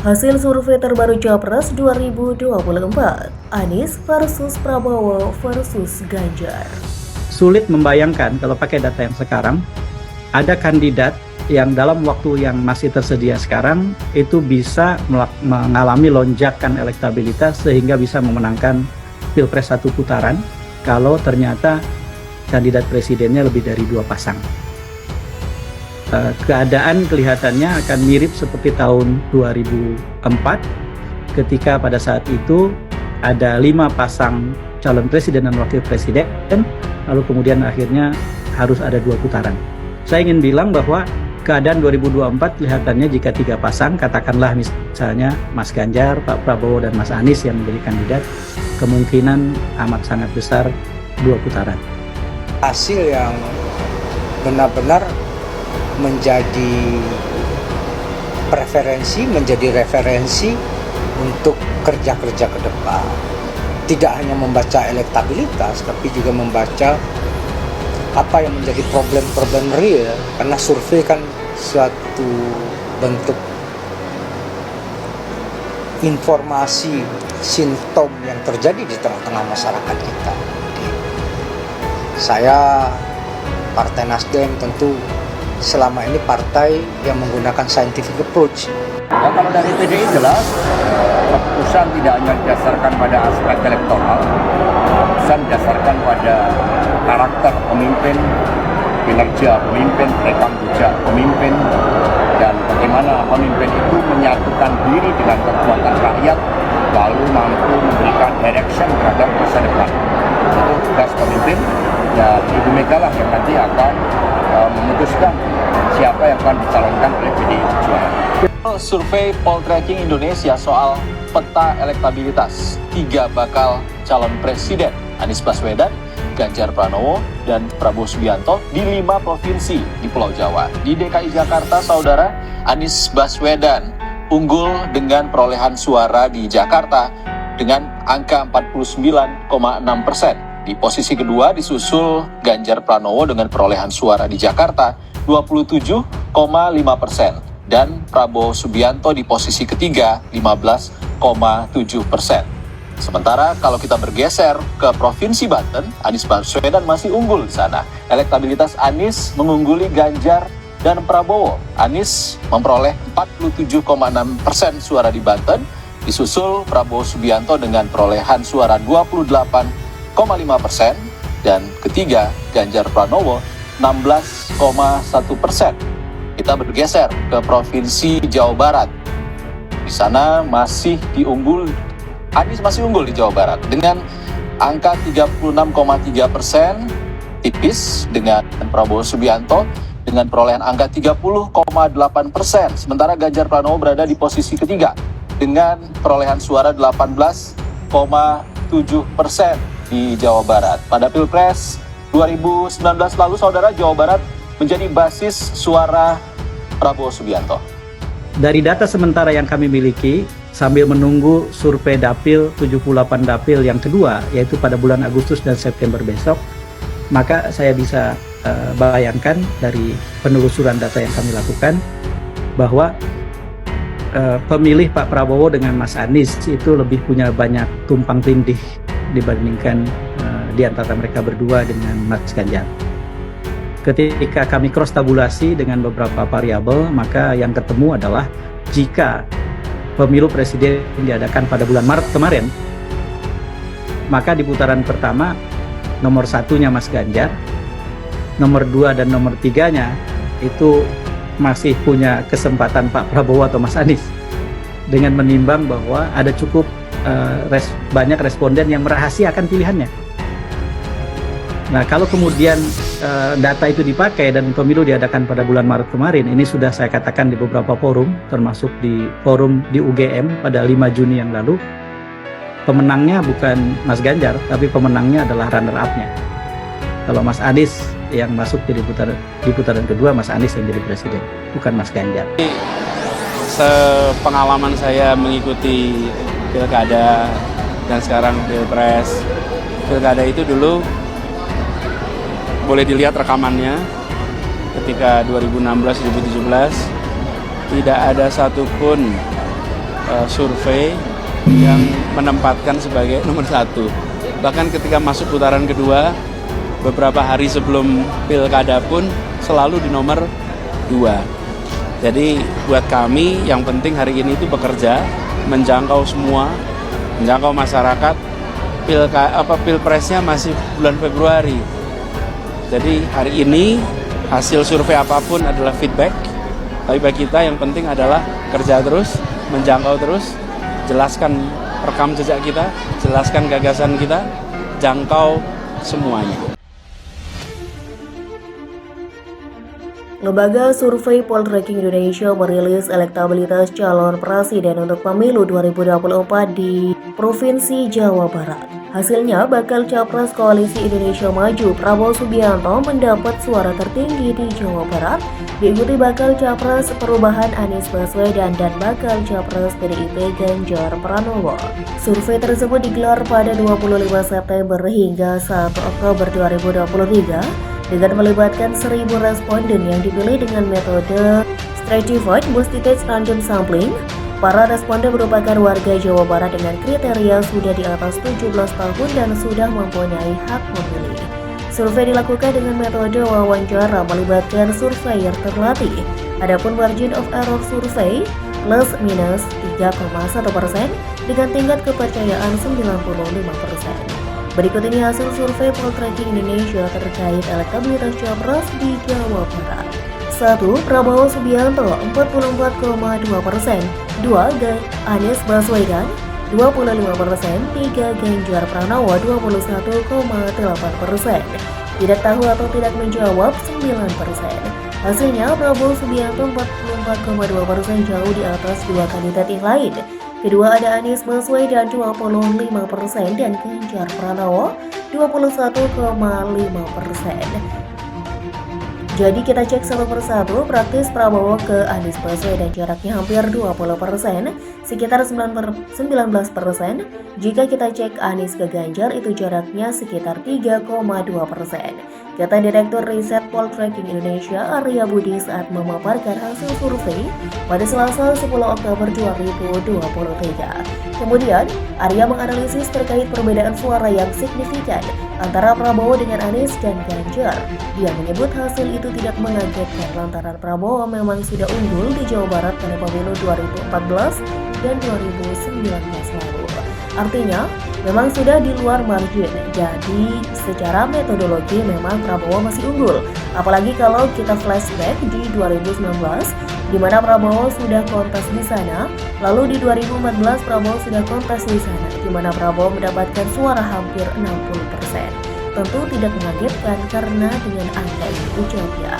Hasil survei terbaru Capres 2024, Anies versus Prabowo versus Ganjar. Sulit membayangkan kalau pakai data yang sekarang, ada kandidat yang dalam waktu yang masih tersedia sekarang itu bisa mengalami lonjakan elektabilitas sehingga bisa memenangkan Pilpres satu putaran kalau ternyata kandidat presidennya lebih dari 2 pasang. Keadaan kelihatannya akan mirip seperti tahun 2004 ketika pada saat itu ada 5 pasang calon presiden dan wakil presiden, lalu kemudian akhirnya harus ada 2 putaran. Saya ingin bilang bahwa keadaan 2024 kelihatannya jika 3 pasang, katakanlah misalnya Mas Ganjar, Pak Prabowo, dan Mas Anies yang menjadi kandidat, kemungkinan amat sangat besar 2 putaran. Hasil yang benar-benar menjadi preferensi, menjadi referensi untuk kerja-kerja ke depan. Tidak hanya membaca elektabilitas, tapi juga membaca apa yang menjadi problem-problem real, karena survei kan suatu bentuk informasi simptom yang terjadi di tengah-tengah masyarakat kita. Saya, Partai Nasdem, tentu selama ini partai yang menggunakan scientific approach. Ya, kalau dari PDI jelas, keputusan tidak hanya didasarkan pada aspek elektoral, keputusan didasarkan pada karakter pemimpin, kinerja pemimpin, rekam jejak pemimpin, dan bagaimana pemimpin itu menyatukan diri dengan kekuatan rakyat, lalu mampu memberikan direction terhadap masa depan. Itu tugas pemimpin, dan Ibu Mega lah yang nanti akan memutuskan siapa yang akan dicalonkan oleh PDI Perjuangan. Survei Poltreking Indonesia soal peta elektabilitas 3 bakal calon presiden Anies Baswedan, Ganjar Pranowo, dan Prabowo Subianto di 5 provinsi di Pulau Jawa. Di DKI Jakarta, saudara, Anies Baswedan unggul dengan perolehan suara di Jakarta dengan angka 49,6%. Di posisi kedua disusul Ganjar Pranowo dengan perolehan suara di Jakarta 27,5%. Dan Prabowo Subianto di posisi ketiga 15,7%. Sementara kalau kita bergeser ke Provinsi Banten, Anies Baswedan masih unggul di sana. Elektabilitas Anies mengungguli Ganjar dan Prabowo. Anies memperoleh 47,6% suara di Banten, disusul Prabowo Subianto dengan perolehan suara 28,5%, dan ketiga Ganjar Pranowo 16,1%. Kita bergeser ke Provinsi Jawa Barat. Di sana Anies masih unggul di Jawa Barat dengan angka 36,3%, tipis dengan Prabowo Subianto dengan perolehan angka 30,8%. Sementara Ganjar Pranowo berada di posisi ketiga dengan perolehan suara 18,7% di Jawa Barat. Pada Pilpres 2019 lalu, saudara, Jawa Barat menjadi basis suara Prabowo Subianto. Dari data sementara yang kami miliki, sambil menunggu survei dapil 78 dapil yang kedua, yaitu pada bulan Agustus dan September besok, maka saya bisa bayangkan dari penelusuran data yang kami lakukan bahwa pemilih Pak Prabowo dengan Mas Anies itu lebih punya banyak tumpang tindih dibandingkan di antara mereka berdua dengan Mas Ganjar. Ketika kami cross tabulasi dengan beberapa variabel, maka yang ketemu adalah jika pemilu presiden diadakan pada bulan Maret kemarin, maka di putaran pertama nomor 1-nya Mas Ganjar, nomor 2 dan nomor 3-nya itu masih punya kesempatan Pak Prabowo atau Mas Anies, dengan menimbang bahwa ada cukup banyak responden yang merahasiakan pilihannya. Nah, kalau kemudian data itu dipakai dan pemilu diadakan pada bulan Maret kemarin, ini sudah saya katakan di beberapa forum, termasuk di forum di UGM pada 5 Juni yang lalu, pemenangnya bukan Mas Ganjar, tapi pemenangnya adalah runner-up-nya. Kalau Mas Anies yang masuk di putaran kedua, Mas Anies yang jadi presiden, bukan Mas Ganjar. Sepengalaman saya mengikuti pilkada dan sekarang pilpres, pilkada itu dulu boleh dilihat rekamannya ketika 2016-2017 tidak ada satupun survei yang menempatkan sebagai nomor 1. Bahkan ketika masuk putaran kedua, beberapa hari sebelum pilkada pun selalu di nomor 2. Jadi buat kami yang penting hari ini itu bekerja, menjangkau semua, menjangkau masyarakat. Pilpresnya masih bulan Februari. Jadi hari ini hasil survei apapun adalah feedback. Tapi bagi kita yang penting adalah kerja terus, menjangkau terus, jelaskan rekam jejak kita, jelaskan gagasan kita, jangkau semuanya. Lembaga Survei Poltreking Indonesia merilis elektabilitas calon presiden untuk pemilu 2024 di Provinsi Jawa Barat. Hasilnya, bakal capres Koalisi Indonesia Maju Prabowo Subianto mendapat suara tertinggi di Jawa Barat, diikuti bakal capres Perubahan Anies Baswedan dan bakal capres PDIP Ganjar Pranowo. Survei tersebut digelar pada 25 September hingga 1 Oktober 2023 dengan melibatkan 1.000 responden yang dipilih dengan metode Stratified Multi-Stage Random Sampling. Para responden merupakan warga Jawa Barat dengan kriteria sudah di atas 17 tahun dan sudah mempunyai hak memilih. Survei dilakukan dengan metode wawancara melibatkan surveyor terlatih. Adapun margin of error survei plus minus 3,1% dengan tingkat kepercayaan 95%. Berikut ini hasil survei Poltreking Indonesia terkait elektabilitas capres di Jawa Barat. 1. Prabowo Subianto 44,2%, 2. Anies Baswedan 25%, 3. Ganjar Pranowo 21,8%. Tidak tahu atau tidak menjawab 9%. Hasilnya Prabowo Subianto 44,2% jauh di atas dua kandidat yang lain. Kedua ada Anies Baswedan 25% dan Ganjar Pranowo 21,5%. Jadi kita cek satu persatu, praktis Prabowo ke Anies Baswedan jaraknya hampir 20%, sekitar 19%. Jika kita cek Anies ke Ganjar itu jaraknya sekitar 3,2%. Kata Direktur Riset Poltreking Indonesia Arya Budi saat memaparkan hasil survei pada Selasa 10 Oktober 2023. Kemudian, Arya menganalisis terkait perbedaan suara yang signifikan antara Prabowo dengan Anies dan Ganjar. Dia menyebut hasil itu tidak mengagetkan lantaran Prabowo memang sudah unggul di Jawa Barat pada pemilu 2014 dan 2019 lalu. Artinya, memang sudah di luar margin. Jadi, secara metodologi memang Prabowo masih unggul. Apalagi kalau kita flashback di 2019, di mana Prabowo sudah kontes di sana, lalu di 2014 Prabowo sudah kontes di sana, di mana Prabowo mendapatkan suara hampir 60%. Tentu tidak mengagetkan karena dengan angka ini ucapnya.